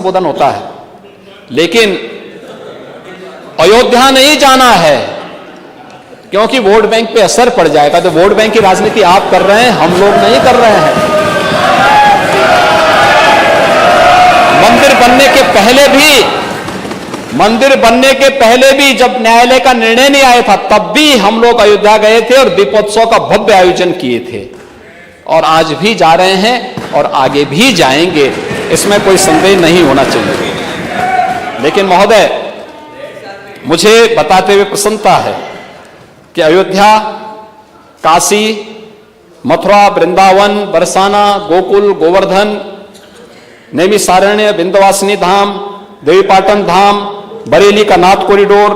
संबोधन होता है, लेकिन अयोध्या नहीं जाना है क्योंकि वोट बैंक पे असर पड़ जाएगा। तो वोट बैंक की राजनीति आप कर रहे हैं, हम लोग नहीं कर रहे हैं। मंदिर बनने के पहले भी जब न्यायालय का निर्णय नहीं आया था, तब भी हम लोग अयोध्या गए थे और दीपोत्सव का भव्य आयोजन किए थे, और आज भी जा रहे हैं और आगे भी जाएंगे, इसमें कोई संदेह नहीं होना चाहिए। लेकिन महोदय, मुझे बताते हुए प्रसन्नता है कि अयोध्या, काशी, मथुरा, वृंदावन, बरसाना, गोकुल, गोवर्धन, नैमिषारण्य, विंध्यवासिनी धाम, देवीपाटन धाम, बरेली का नाथ कॉरिडोर,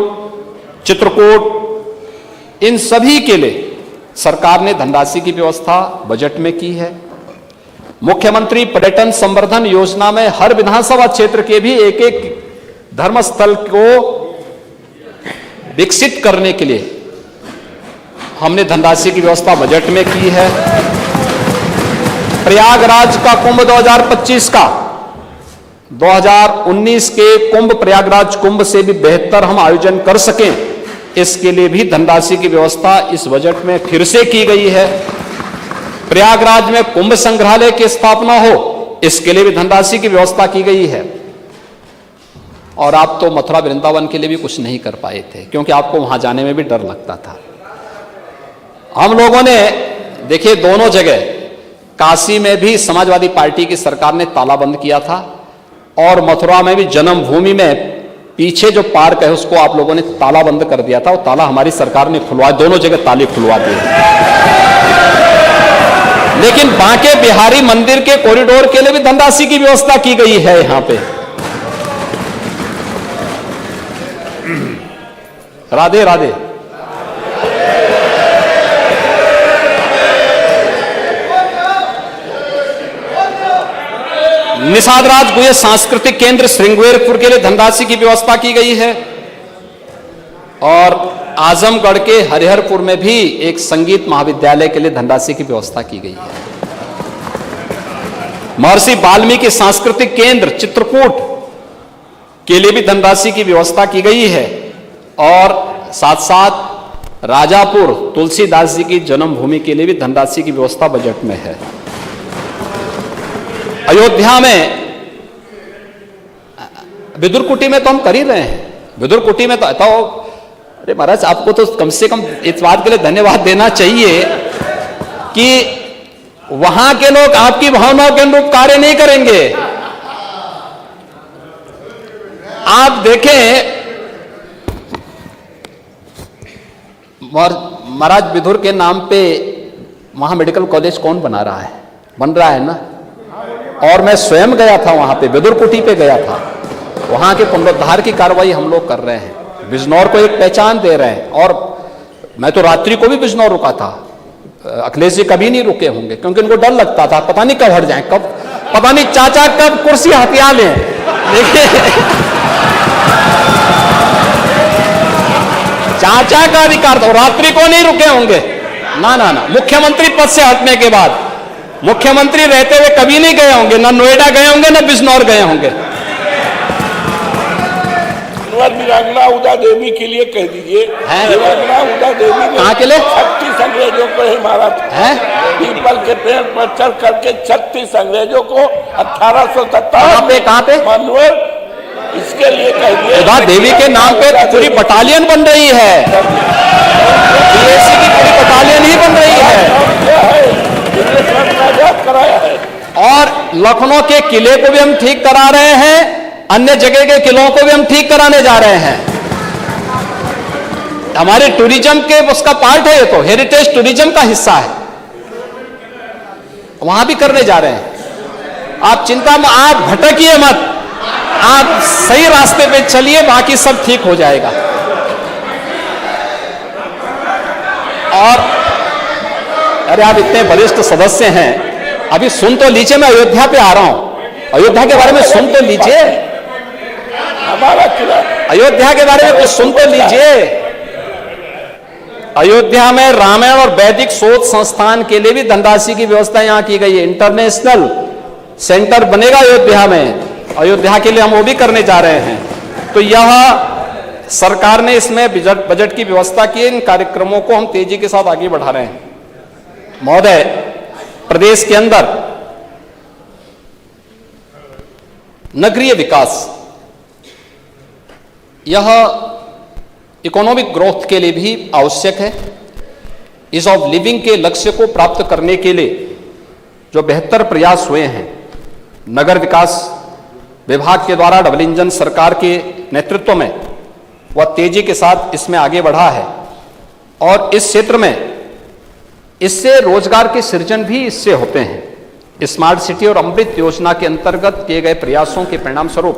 चित्रकूट, इन सभी के लिए सरकार ने धनराशि की व्यवस्था बजट में की है। मुख्यमंत्री पर्यटन संवर्धन योजना में हर विधानसभा क्षेत्र के भी एक एक धर्मस्थल को विकसित करने के लिए हमने धनराशि की व्यवस्था बजट में की है। प्रयागराज का कुंभ 2025 का 2019 के कुंभ, प्रयागराज कुंभ से भी बेहतर हम आयोजन कर सकें, इसके लिए भी धनराशि की व्यवस्था इस बजट में फिर से की गई है। प्रयागराज में कुंभ संग्रहालय की स्थापना हो, इसके लिए भी धनराशि की व्यवस्था की गई है। और आप तो मथुरा वृंदावन के लिए भी कुछ नहीं कर पाए थे क्योंकि आपको वहां जाने में भी डर लगता था। हम लोगों ने देखिए, दोनों जगह, काशी में भी समाजवादी पार्टी की सरकार ने ताला बंद किया था, और मथुरा में भी जन्मभूमि में पीछे जो पार्क है उसको आप लोगों ने ताला बंद कर दिया था, और ताला हमारी सरकार ने खुलवा, दोनों जगह ताले खुलवा दिए। लेकिन बांके बिहारी मंदिर के कॉरिडोर के लिए भी धनराशि की व्यवस्था की गई है। यहां पे राधे राधे। निषाद राज गुहे सांस्कृतिक केंद्र श्रृंगेरपुर के लिए धनराशि की व्यवस्था की गई है, और आजमगढ़ के हरिहरपुर में भी एक संगीत महाविद्यालय के लिए धनराशि की व्यवस्था की गई है। महर्षि वाल्मीकि सांस्कृतिक केंद्र चित्रकूट के लिए भी धनराशि की व्यवस्था की गई है, और साथ साथ राजापुर तुलसीदास जी की जन्मभूमि के लिए भी धनराशि की व्यवस्था बजट में है। अयोध्या में विदुरकुटी में तो हम कर ही रहे हैं। विदुरकुटी में तो अरे महाराज, आपको तो कम से कम इस बात के लिए धन्यवाद देना चाहिए कि वहां के लोग आपकी भावनाओं के अनुरूप कार्य नहीं करेंगे। आप देखें, महाराज विदुर के नाम पे वहां मेडिकल कॉलेज कौन बना रहा है? बन रहा है ना। और मैं स्वयं गया था वहां पे, विदुरकुटी पे गया था। वहां के पुनरुद्धार की कार्रवाई हम लोग कर रहे हैं, बिजनौर को एक पहचान दे रहे हैं। और मैं तो रात्रि को भी बिजनौर रुका था। अखिलेश जी कभी नहीं रुके होंगे क्योंकि उनको डर लगता था, पता नहीं कब हट जाए, कब पता नहीं चाचा कब कुर्सी हथिया लें। चाचा का अधिकार था, रात्रि को नहीं रुके होंगे। ना ना ना, मुख्यमंत्री पद से हटने के बाद, मुख्यमंत्री रहते हुए कभी नहीं गए होंगे, ना नोएडा गए होंगे, ना बिजनौर गए होंगे। वीरांगना उदा देवी के लिए कह दीजिए। वीरांगना उदा देवी कहाँ के लिए? 36 अंग्रेजों को ही मारा था। पीपल के पेड़ पर चढ़ करके 36 अंग्रेजों को 1857 कहाँ पे मनोहर, इसके लिए कह दिए। उदा देवी के नाम पे पूरी बटालियन बन रही है, बीएससी की पूरी बटालियन ही बन रही है। कराया है। और लखनऊ के किले को भी हम ठीक करा रहे हैं, अन्य जगह के किलों को भी हम ठीक कराने जा रहे हैं। हमारे टूरिज्म के उसका पार्ट है, ये तो हेरिटेज टूरिज्म का हिस्सा है, वहां भी करने जा रहे हैं। आप चिंता में, आप भटकिए मत, आप सही रास्ते पे चलिए, बाकी सब ठीक हो जाएगा। और अरे आप इतने वरिष्ठ सदस्य हैं, अभी सुन तो लीजिए, मैं अयोध्या पे आ रहा हूं। अयोध्या के बारे में सुन तो लीजिए, हमारा किला अयोध्या के बारे में कुछ सुन तो लीजिए। अयोध्या में रामायण और वैदिक शोध संस्थान के लिए भी धनराशि की व्यवस्था यहां की गई है। इंटरनेशनल सेंटर बनेगा अयोध्या में। अयोध्या के लिए हम वो भी करने जा रहे हैं। तो यह सरकार ने इसमें बजट की व्यवस्था की है। इन कार्यक्रमों को हम तेजी के साथ आगे बढ़ा रहे हैं। महोदय, प्रदेश के अंदर नगरीय विकास, यह इकोनॉमिक ग्रोथ के लिए भी आवश्यक है। ईज ऑफ लिविंग के लक्ष्य को प्राप्त करने के लिए जो बेहतर प्रयास हुए हैं, नगर विकास विभाग के द्वारा डबल इंजन सरकार के नेतृत्व में वह तेजी के साथ इसमें आगे बढ़ा है। और इस क्षेत्र में इससे रोजगार के सृजन भी इससे होते हैं। स्मार्ट सिटी और अमृत योजना के अंतर्गत किए गए प्रयासों के परिणाम स्वरूप